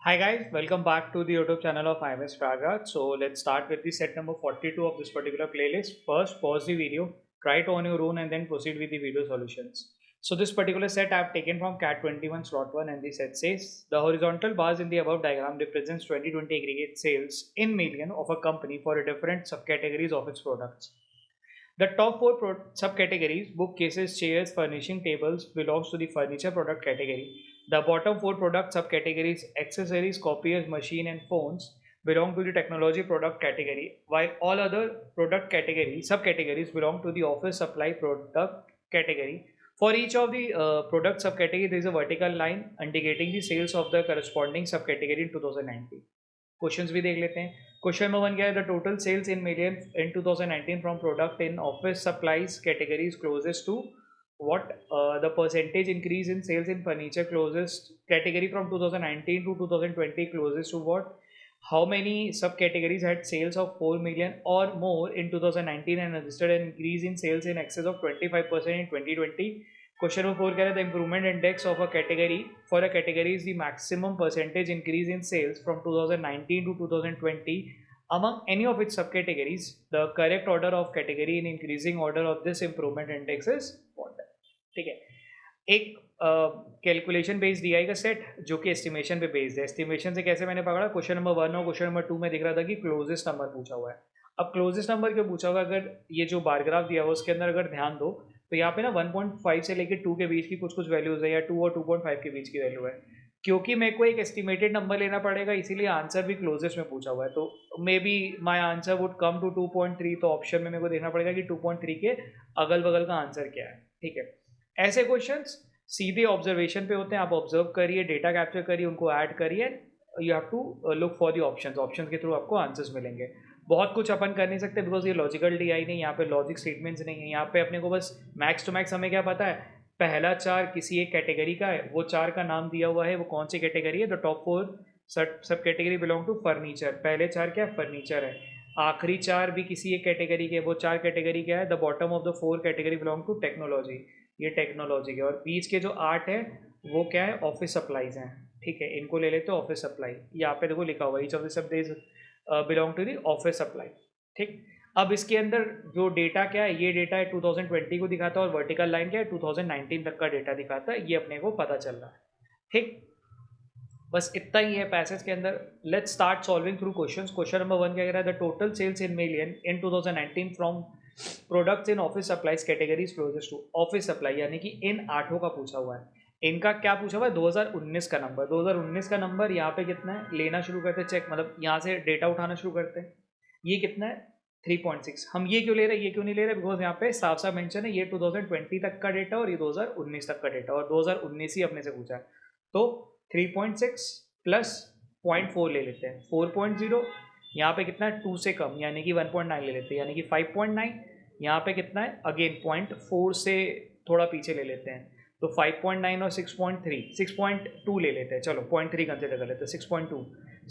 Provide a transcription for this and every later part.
Hi guys, welcome back to the YouTube channel of IMS Pragraj. So let's start with the set number 42 of this particular playlist. First, pause the video, try it on your own and then proceed with the video solutions. So this particular set I have taken from CAT 21 slot 1 and the set says the horizontal bars in the above diagram represents 2020 aggregate sales in million of a company for a different subcategories of its products. The top four subcategories, bookcases, chairs, furnishing tables, belongs to the furniture product category. The bottom four product subcategories, accessories, copiers, machine, and phones, belong to the technology product category, while all other product categories, subcategories belong to the office supply product category. For each of the product subcategory, there is a vertical line indicating the sales of the corresponding subcategory in 2019. Questions भी देख लेते हैं. Question number one क्या है? The total sales in million in 2019 from product in office supplies categories closest to what the percentage increase in sales in furniture closest category from 2019 to 2020 closest to what? How many subcategories had sales of 4 million or more in 2019 and registered an increase in sales in excess of 25% in 2020? Question number 4 कह रहा है the improvement index of a category for a category is the maximum percentage increase in sales from 2019 to 2020 among any of its subcategories. The correct order of category in increasing order of this improvement index is what? ठीक है. एक calculation based DI का set जो कि estimation पे based है. Estimation से कैसे मैंने पकड़ा? क्वेश्चन नंबर 1 और क्वेश्चन नंबर 2 में दिख रहा था कि क्लोजेस्ट नंबर पूछा हुआ है. अब क्लोजेस्ट नंबर क्यों पूछा हुआ? अगर ये जो बार ग्राफ दिया हुआ उसके अंदर अगर ध्यान दो तो यहाँ पे ना 1.5 से लेकर 2 के बीच की कुछ कुछ वैल्यूज है या 2 और 2.5 के बीच की वैल्यू है. क्योंकि मेरे को एक एस्टिमेटेड नंबर लेना पड़ेगा इसीलिए आंसर भी क्लोजेस्ट में पूछा हुआ है. तो maybe my answer would come to 2.3. तो ऑप्शन में मेरे को देखना पड़ेगा कि 2.3 के अगल बगल का आंसर क्या है. ठीक है. ऐसे क्वेश्चंस सीधे ऑब्जर्वेशन पे होते हैं. आप ऑब्जर्व करिए, डेटा कैप्चर करिए, उनको ऐड करिए. You have to look for the option के थ्रू आपको आंसर्स मिलेंगे. बहुत कुछ अपन कर नहीं सकते बिकॉज ये लॉजिकल डी आई नहीं, यहाँ पे लॉजिक स्टेटमेंट्स नहीं है. यहाँ पे अपने को बस मैक्स टू मैक्स हमें क्या पता है? पहला चार किसी एक कैटेगरी का है, वो चार का नाम दिया हुआ है, वो कौन सी कैटेगरी है? द टॉप फोर सब कैटेगरी बिलोंग टू फर्नीचर. पहले चार क्या? फर्नीचर है. आखिरी चार भी किसी एक कैटेगरी के, वो चार कैटेगरी क्या है? The bottom of the four category belong to technology. ये टेक्नोलॉजी के. और बीच के जो आठ है वो क्या है? ऑफिस सप्लाईज हैं. ठीक है, इनको ले लेते हैं ऑफिस सप्लाई. यहाँ पे देखो लिखा हुआ each of the sub belong to the office supply. ठीक. अब इसके अंदर जो डेटा क्या है? ये डेटा है 2020 को दिखाता है और वर्टिकल लाइन क्या है? 2019 तक का डेटा दिखाता है. ये अपने को पता चल रहा है. ठीक. बस इतना ही है पैसेज के अंदर. Let's start solving through questions. Question number 1 क्या कह रहा है? The total sales in million in 2019 from products in office supplies categories closest to office supply, यानी कि इन आठों का पूछा हुआ है. इनका क्या पूछा हुआ है? 2019 का नंबर. 2019 का नंबर यहाँ पे कितना है? लेना शुरू करते हैं, चेक मतलब यहाँ से डेटा उठाना शुरू करते हैं. ये कितना है? 3.6. हम ये क्यों ले रहे हैं, ये क्यों नहीं ले रहे? बिकॉज यहाँ पे साफ साफ मेंशन है ये 2020 तक का डेटा और ये 2019 तक का डेटा, और 2019 ही अपने से पूछा है. तो 3.6 प्लस 0.4 ले लेते हैं, 4.0. यहाँ पे कितना है? 2 से कम यानी कि 1.9 ले लेते हैं, यानी कि 5.9. यहाँ पे कितना है? अगेन 0.4 से थोड़ा पीछे ले लेते हैं. तो 5.9 और 6.3, 6.2 ले लेते हैं. चलो 0.3 कंसिडर कर लेते हैं. 6.2,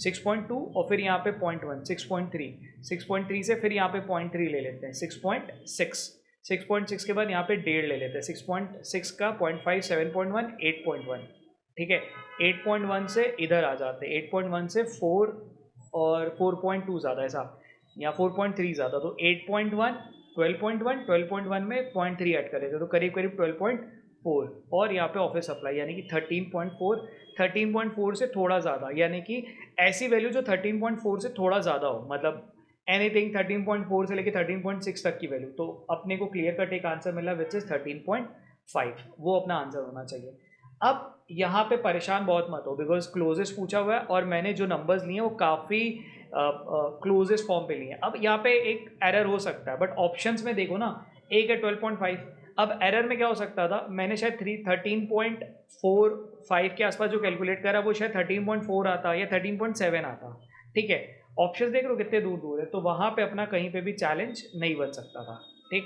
6.2 और फिर यहाँ पे 0.1, 6.3, 6.3 से फिर यहाँ पे 0.3 ले लेते हैं. 6.6, 6.6 के बाद यहाँ पे 1.5 ले लेते हैं. 6.6 का 0.5, 7.1, 8.1. ठीक है. 8.1 से इधर आ जाते हैं. 8.1 से 4 और 4.2 ज़्यादा है साहब, यहाँ 4.3 ज़्यादा. तो 8.1, 12.1, 12.1 में 0.3 ऐड कर लेते तो करीब करीब 12.4. और यहाँ पे ऑफिस सप्लाई यानी कि 13.4. 13.4 से थोड़ा ज़्यादा, यानी कि ऐसी वैल्यू जो 13.4 से थोड़ा ज़्यादा हो, मतलब एनीथिंग 13.4 से लेकर 13.6 तक की वैल्यू. तो अपने को क्लियर कट एक आंसर मिला विच इज 13.5. वो अपना आंसर होना चाहिए. अब यहाँ पे परेशान बहुत मत हो बिकॉज क्लोजेस्ट पूछा हुआ है और मैंने जो नंबर्स लिए वो काफ़ी क्लोजेस्ट फॉर्म पे लिए हैं. अब यहाँ पे एक एरर हो सकता है बट ऑप्शंस में देखो ना, एक है 12.5. अब एरर में क्या हो सकता था? मैंने शायद 13.45 के आसपास जो कैलकुलेट करा वो शायद 13.4 आता या 13.7 आता. ठीक है. ऑप्शंस देख लो कितने दूर दूर है, तो वहाँ पे अपना कहीं पे भी चैलेंज नहीं बन सकता था. ठीक.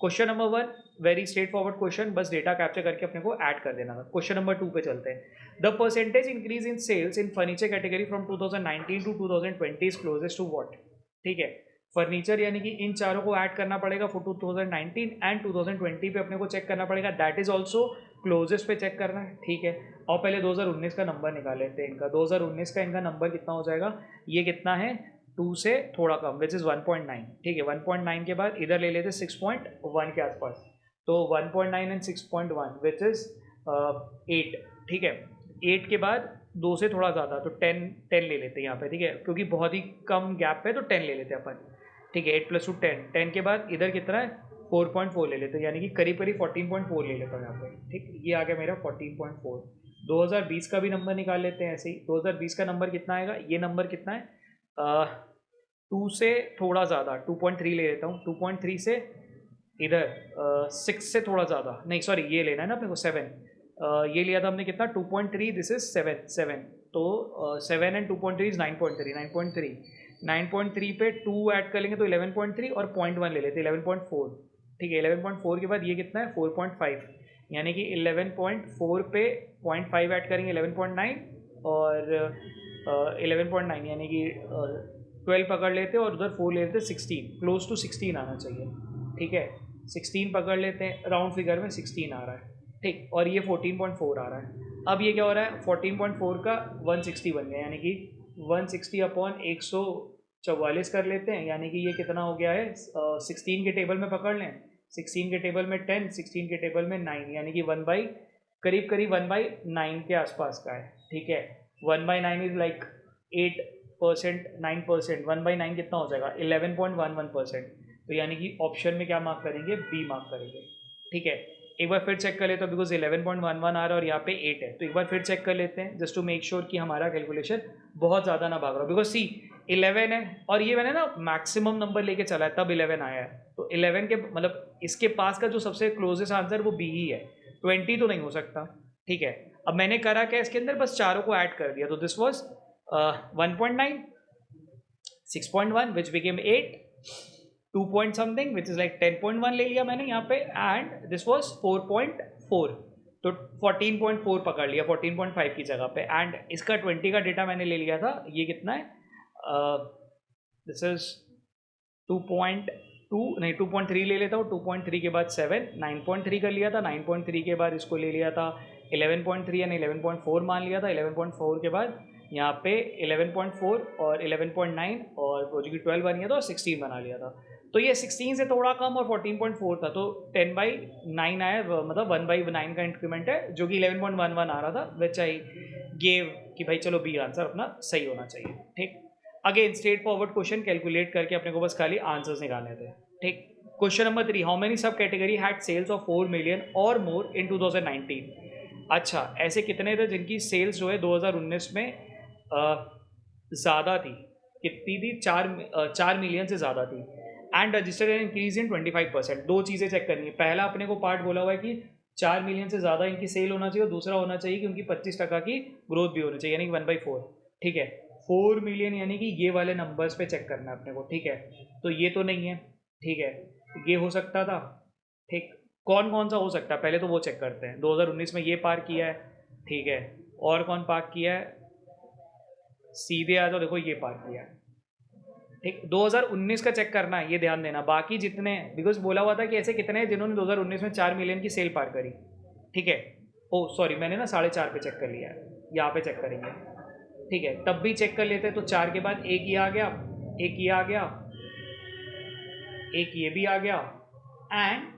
Question number 1 very straight forward question, बस डेटा कैप्चर करके अपने को ऐड कर देना था. क्वेश्चन नंबर 2 पे चलते हैं. The percentage increase in sales in furniture category from 2019 to 2020 is closest to what? ठीक है. फर्नीचर यानी कि इन चारों को ऐड करना पड़ेगा फॉर 2019 एंड 2020 पे अपने को चेक करना पड़ेगा. दैट इज ऑल्सो क्लोजेस्ट पे चेक करना है, ठीक है। और पहले 2019 का नंबर निकाल लेते हैं इनका। 2019 का इनका नंबर कितना हो जाएगा, ये कितना है 2 से थोड़ा कम, विच इज़ 1.9, ठीक है। 1.9 के बाद इधर ले लेते 6.1 के आसपास, तो 1.9 एंड 6.1 विच इज़ 8, ठीक है। 8 के बाद 2 से थोड़ा ज़्यादा, तो 10 ले लेते हैं यहाँ पे, ठीक है, क्योंकि बहुत ही कम गैप है तो 10 ले लेते हैं अपन, ठीक है। 8 + 2 10, 10 के बाद इधर कितना है 4.4 ले लेते हैं, यानी कि करीब करीब 14.4 ले लेता हूँ यहाँ पे, ठीक। ये आ गया मेरा 14.4। 2020 का भी नंबर निकाल लेते हैं ऐसे ही। 2020 का नंबर कितना आएगा, ये नंबर कितना है 2 से थोड़ा ज़्यादा, 2.3 ले लेता हूँ। 2.3 से इधर 6 से थोड़ा ज़्यादा, नहीं सॉरी ये लेना है ना अपने को 7, ये लिया था हमने कितना 2.3, दिस इज 7, तो 7 एंड 2.3 इज 9.3 पे 2 ऐड कर लेंगे तो 11.3 और 0.1 ले लेते हैं 11.4, ठीक है। 11.4 के बाद ये कितना है 4.5, यानी कि 11.4 पे 0.5 ऐड करेंगे 11.9 और 11.9 यानी कि 12 पकड़ लेते हैं और उधर 4 ले लेते हैं 16, क्लोज टू 16 आना चाहिए, ठीक है। 16 पकड़ लेते हैं, राउंड फिगर में 16 आ रहा है, ठीक। और ये 14.4 आ रहा है। अब ये क्या हो रहा है 14.4 का 160 बन गया, यानी कि 160 अपॉन 144 कर लेते हैं, यानी कि ये कितना हो गया है 16 के टेबल में पकड़ लें, 16 के टेबल में 10, 16 के टेबल में 9, यानी कि करीब करीब 1/9 के आसपास का है, ठीक है। 1/9 इज लाइक 8%, 9%, 1/9 कितना हो जाएगा 11.11%, तो यानी कि ऑप्शन में क्या मार्क करेंगे, बी मार्क करेंगे, ठीक है। एक बार फिर चेक कर लेते हैं, बिकॉज 11.11 आ रहा है और यहाँ पे 8 है, तो एक बार फिर चेक कर लेते हैं जस्ट टू मेक श्योर कि हमारा कैलकुलेशन बहुत ज़्यादा ना भाग रहा, बिकॉज सी 11 है और ये मैंने ना मैक्सिमम नंबर लेके चला है तब 11 आया है, तो 11 के मतलब इसके पास का जो सबसे क्लोजेस्ट आंसर वो बी ही है, 20 तो नहीं हो सकता, ठीक है। अब मैंने करा क्या इसके अंदर, बस चारों को ऐड कर दिया, तो this was 1.9, 6.1 which became 8, 2 point something which is like 10.1 ले लिया मैंने यहाँ पे, एंड दिस वॉज 4.4, तो 14.4 पकड़ लिया 14.5 की जगह पे, एंड इसका 20 का डेटा मैंने ले लिया था, ये कितना है दिस इज 2.2 नहीं 2.3 ले लेता हूँ, 2.3 के बाद 7, 9.3 कर लिया था, 9.3 के बाद इसको ले लिया था 11.3 यानी 11.4 मान लिया था, 11.4 के बाद यहाँ पे 11.4 और 11.9 और जो कि 12 बन गया था और 16 बना लिया था, तो ये 16 से थोड़ा कम और 14.4 था, तो 10/9 आया, मतलब 1/9 का इंक्रीमेंट है, जो कि 11.11 आ रहा था, विच आई गेव कि भाई चलो बी आंसर अपना सही होना चाहिए, ठीक। Again straight forward question calculate करके अपने को बस खाली आंसर्स निकालने थे, ठीक। Question number 3, how many sub category had sales of 4 million और मोर इन 2019। अच्छा, ऐसे कितने थे जिनकी सेल्स जो है 2019 में ज़्यादा थी, कितनी थी 4 मिलियन से ज़्यादा थी, and registered an increase in 25%। दो चीज़ें चेक करनी है, पहला अपने को पार्ट बोला हुआ है कि 4 मिलियन से ज़्यादा इनकी सेल होना चाहिए, और दूसरा होना चाहिए कि उनकी 25% की ग्रोथ भी होनी चाहिए, यानी कि 1/4, ठीक है। 4 मिलियन यानी कि ये वाले नंबर्स पे चेक करना है अपने को, ठीक है। तो ये तो नहीं है, ठीक है, ये हो सकता था, ठीक। कौन कौन सा हो सकता है पहले तो वो चेक करते हैं। 2019 में ये पार किया है, ठीक है, और कौन पार किया है, सीधे आ जाओ, देखो ये पार किया है, ठीक। 2019 का चेक करना है, ये ध्यान देना, बाकी जितने, बिकॉज बोला हुआ था कि ऐसे कितने हैं जिन्होंने 2019 में 4 मिलियन की सेल पार करी, ठीक है। ओ सॉरी, मैंने ना 4.5 पे चेक कर लिया है, यहाँ पे चेक करेंगे, ठीक है, तब भी चेक कर लेते हैं। तो 4 के बाद एक ये आ गया, एक ये आ गया, एक ये भी आ गया, and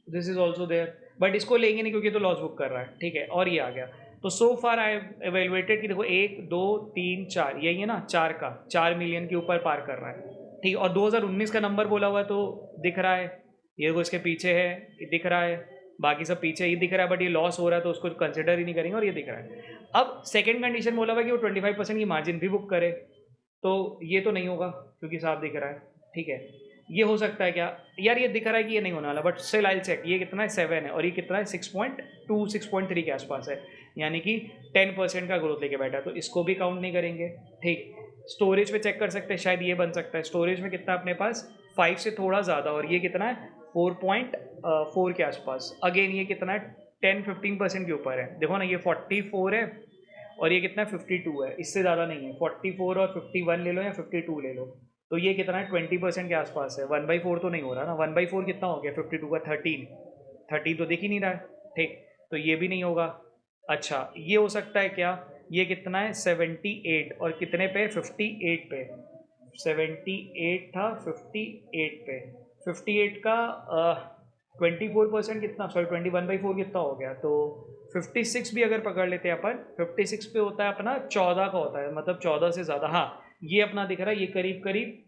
this is also there, but इसको लेंगे नहीं क्योंकि तो लॉस बुक कर रहा है, ठीक है। और ये आ गया, तो सो फार आई एवेलुएटेड कि देखो 1 2 3 4 यही है ना, 4 का 4 मिलियन के ऊपर पार कर रहा है, ठीक है। और 2019 का नंबर बोला हुआ है तो दिख रहा है, ये देखो इसके पीछे है, ये दिख रहा है, बाकी सब पीछे ही दिख रहा है, बट ये लॉस हो रहा है तो उसको कंसिडर ही नहीं करेंगे, और ये दिख रहा है। अब सेकेंड कंडीशन बोला हुआ है कि वो 25% की मार्जिन भी बुक करे, तो ये तो नहीं होगा क्योंकि साफ दिख रहा है, ठीक है। ये हो सकता है क्या यार, ये दिख रहा है कि ये नहीं होने वाला, बट स्टिल आई चेक, ये कितना है 7 है और ये कितना है 6.2 6.3 के आसपास है, यानी कि 10% का ग्रोथ लेके बैठा है, तो इसको भी काउंट नहीं करेंगे, ठीक। स्टोरेज पे चेक कर सकते हैं, शायद ये बन सकता है। स्टोरेज में कितना अपने पास 5 से थोड़ा ज़्यादा, और ये कितना है 4.4 के आसपास। अगेन ये कितना है 10-15% के ऊपर है, देखो ना, ये 44 है और ये कितना है 52 है, इससे ज़्यादा नहीं है। 44 और 51 ले लो या 52 ले लो, तो ये कितना है 20% के आसपास है। 1/4 तो नहीं हो रहा ना, 1/4 कितना हो गया 52 का 13, 30 तो दिख ही नहीं रहा है, ठीक, तो ये भी नहीं होगा। अच्छा ये हो सकता है क्या, ये कितना है 78 और कितने पे 58 पे, 78 था 58 पे, 58 का 24% कितना, सॉरी 21/4 कितना हो गया, तो 56 भी अगर पकड़ लेते हैं अपन, 56 पे होता है अपना 14 का होता है, मतलब 14 से ज़्यादा। हाँ ये अपना दिख रहा है, ये करीब करीब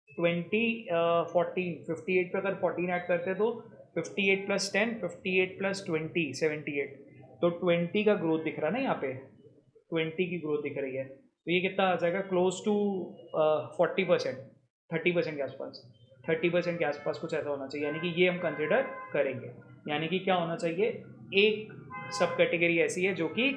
14 58 पे अगर 14 ऐड करते तो 58 + 10 58 + 20 78, तो 20 का ग्रोथ दिख रहा है ना यहाँ पे, 20 की ग्रोथ दिख रही है, तो ये कितना आ जाएगा क्लोज टू 40%, 30% के आसपास, 30% के आसपास कुछ ऐसा होना चाहिए, यानी कि ये हम कंसिडर करेंगे। यानी कि क्या होना चाहिए, एक सब कैटेगरी ऐसी है जो कि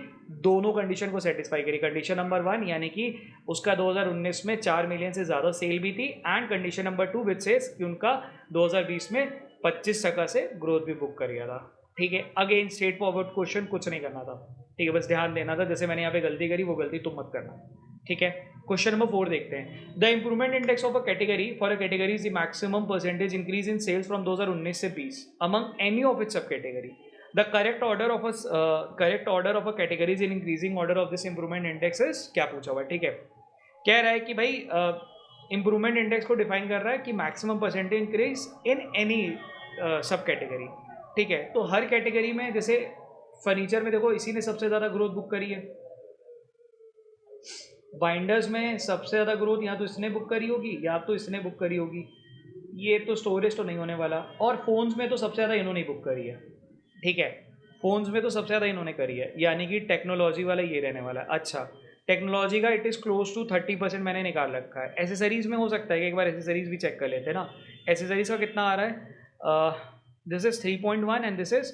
दोनों कंडीशन को सेटिस्फाई करी। कंडीशन नंबर 1 यानी कि उसका 2019 में 4 मिलियन से ज़्यादा सेल भी थी, and condition number 2 which says कि उनका 2020 में 25% से ग्रोथ भी बुक कर गया था। ठीक है, अगेन स्ट्रेट फॉरवर्ड क्वेश्चन, कुछ नहीं करना था, ठीक है, बस ध्यान देना था, जैसे मैंने यहाँ पे गलती करी वो गलती तुम मत करना। ठीक है, क्वेश्चन नंबर 4 देखते हैं। The improvement index of a category for a category is the maximum percentage increase in sales from 2019 से 20 among any of its sub category. The correct order of a categories in increasing order of this improvement index is, क्या पूछा हुआ है, ठीक है, कह रहा है कि भाई इंप्रूवमेंट इंडेक्स को डिफाइन कर रहा है कि maximum percentage increase in any सब कैटेगरी। ठीक है, तो हर कैटेगरी में, जैसे फर्नीचर में देखो इसी ने सबसे ज़्यादा ग्रोथ बुक करी है, बाइंडर्स में सबसे ज़्यादा ग्रोथ या तो इसने बुक करी होगी या तो इसने बुक करी होगी, ये तो स्टोरेज तो नहीं होने वाला, और फोन्स में तो सबसे ज़्यादा इन्होंने ही बुक करी है। ठीक है, फोन्स में तो सबसे ज़्यादा इन्होंने करी है, यानी कि टेक्नोलॉजी वाला ये रहने वाला है। अच्छा, टेक्नोलॉजी का इट इज़ क्लोज टू 30% मैंने निकाल रखा है। एसेसरीज में हो सकता है कि एक बार एसेसरीज भी चेक कर लेते हैं ना। एसेसरीज का कितना आ रहा है, this is 3.1 and this is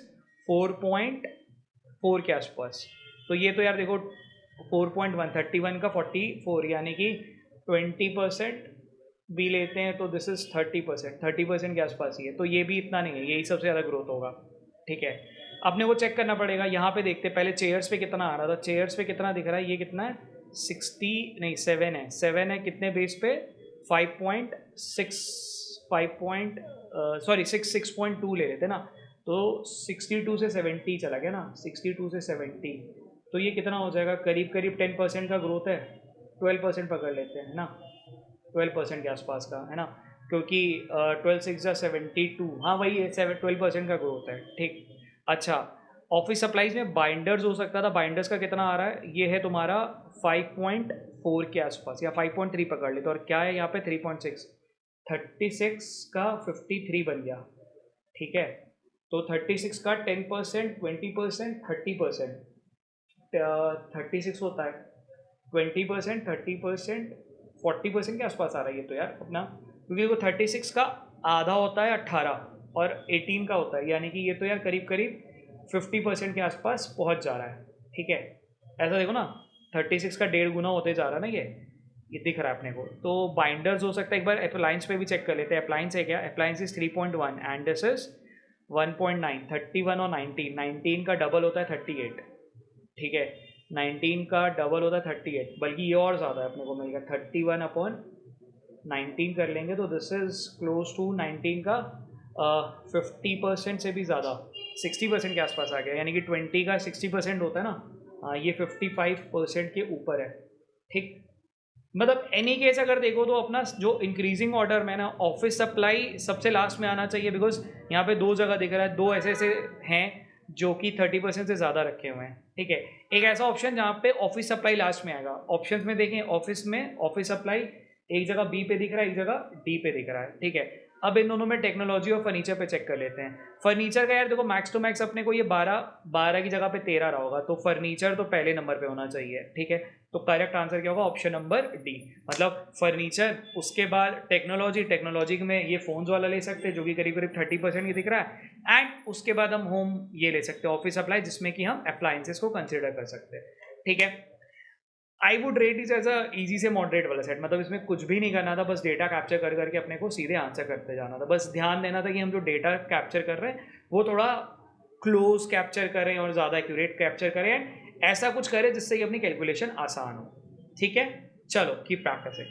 4.4 के आसपास, तो ये तो यार देखो 4.1 31 का 44, यानी कि 20% भी लेते हैं तो दिस इज़ 30% के आसपास ही है, तो ये भी इतना नहीं है, यही सबसे ज़्यादा ग्रोथ होगा। ठीक है, अपने को चेक करना पड़ेगा, यहाँ पे देखते हैं पहले चेयर्स पे कितना आ रहा था, चेयर्स पे कितना दिख रहा है, ये कितना है 60 नहीं 7 है, 7 है, कितने बेस पे 5.6 6.2 ले लेते ना, तो 62 से 70 चला गया ना, 62 से 70, तो ये कितना हो जाएगा, करीब करीब 10% का ग्रोथ है, 12% पकड़ लेते हैं ना, 12% के आसपास का है ना, क्योंकि 12 6 72, हाँ वही है, 12% का ग्रोथ है। ठीक, अच्छा ऑफिस सप्लाईज में बाइंडर्स हो सकता था, बाइंडर्स का कितना आ रहा है, ये है तुम्हारा 5.4 के आसपास, या 5.3 पकड़ लेते, और क्या है यहाँ पे 3.6, 36 का 53 बन गया। ठीक है, तो 36 का 10%, 20%, 30%, 36 होता है 20%, 30%, 40% के आसपास आ रहा है ये तो यार अपना, क्योंकि वो 36 का आधा होता है 18 और 18 का होता है, यानी कि ये तो यार करीब करीब 50% के आसपास पहुंच जा रहा है। ठीक है, ऐसा देखो ना, 36 का 1.5 गुना होते जा रहा है ना, ये दिख रहा है अपने को। तो बाइंडर्स हो सकता है, एक बार अप्लायंस पे भी चेक कर लेते हैं, अप्लायंस है क्या, appliance is 3.1 and this is 1.9, 31 और 19, 19 का डबल होता है 38। ठीक है, 19 का डबल होता है 38, बल्कि ये और ज़्यादा है, अपने को मिलेगा 31/19 कर लेंगे तो दिस इज़ क्लोज टू 19 का 50% से भी ज़्यादा, 60% के आसपास आ गया, यानी कि 20 का 60% होता है ना, ये 55% के ऊपर है। ठीक, मतलब एनी केस अगर देखो तो अपना जो इंक्रीजिंग ऑर्डर में ना ऑफिस सप्लाई सबसे लास्ट में आना चाहिए, बिकॉज यहाँ पे दो जगह दिख रहा है, दो ऐसे ऐसे हैं जो कि 30% से ज़्यादा रखे हुए हैं। ठीक है, एक ऐसा ऑप्शन जहाँ पे ऑफिस सप्लाई लास्ट में आएगा, ऑप्शंस में देखें, ऑफिस में ऑफिस सप्लाई एक जगह बी पे दिख रहा है, एक जगह डी पे दिख रहा है। ठीक है, अब इन दोनों में टेक्नोलॉजी और फर्नीचर पे चेक कर लेते हैं। फर्नीचर का यार देखो मैक्स टू मैक्स अपने को ये 12 की जगह पे 13 रहा होगा, तो फर्नीचर तो पहले नंबर पे होना चाहिए। ठीक है, तो करेक्ट आंसर क्या होगा, ऑप्शन नंबर डी, मतलब फर्नीचर, उसके बाद टेक्नोलॉजी, टेक्नोलॉजी में ये फोन्स वाला ले सकते हैं जो कि करीब करीब 30% की दिख रहा है, एंड उसके बाद हम होम ये ले सकते हैं ऑफिस सप्लाई, जिसमें कि हम अप्लायंसेस को कंसिडर कर सकते हैं। ठीक है, I would rate is as a easy से मॉडरेट वाला सेट, मतलब इसमें कुछ भी नहीं करना था, बस डेटा कैप्चर कर करके अपने को सीधे आंसर करते जाना था। बस ध्यान देना था कि हम जो डेटा कैप्चर कर रहे हैं वो थोड़ा क्लोज कैप्चर करें और ज़्यादा एक्यूरेट कैप्चर करें, ऐसा कुछ करें जिससे कि अपनी कैलकुलेशन आसान हो। ठीक है, चलो कीप प्रैक्टिसिंग।